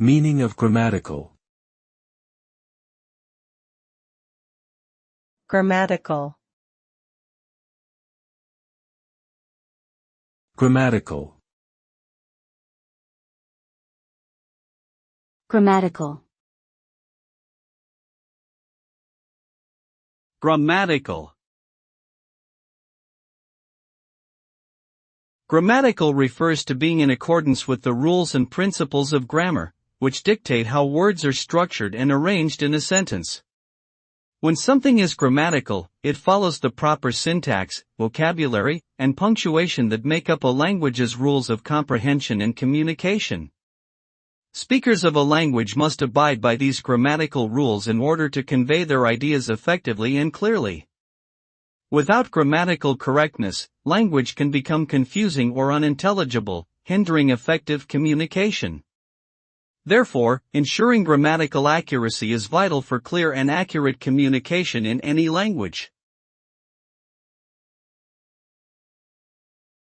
Meaning of grammatical. Grammatical. Grammatical. Grammatical. Grammatical. Grammatical refers to being in accordance with the rules and principles of grammar, which dictate how words are structured and arranged in a sentence. When something is grammatical, it follows the proper syntax, vocabulary, and punctuation that make up a language's rules of comprehension and communication. Speakers of a language must abide by these grammatical rules in order to convey their ideas effectively and clearly. Without grammatical correctness, language can become confusing or unintelligible, hindering effective communication. Therefore, ensuring grammatical accuracy is vital for clear and accurate communication in any language.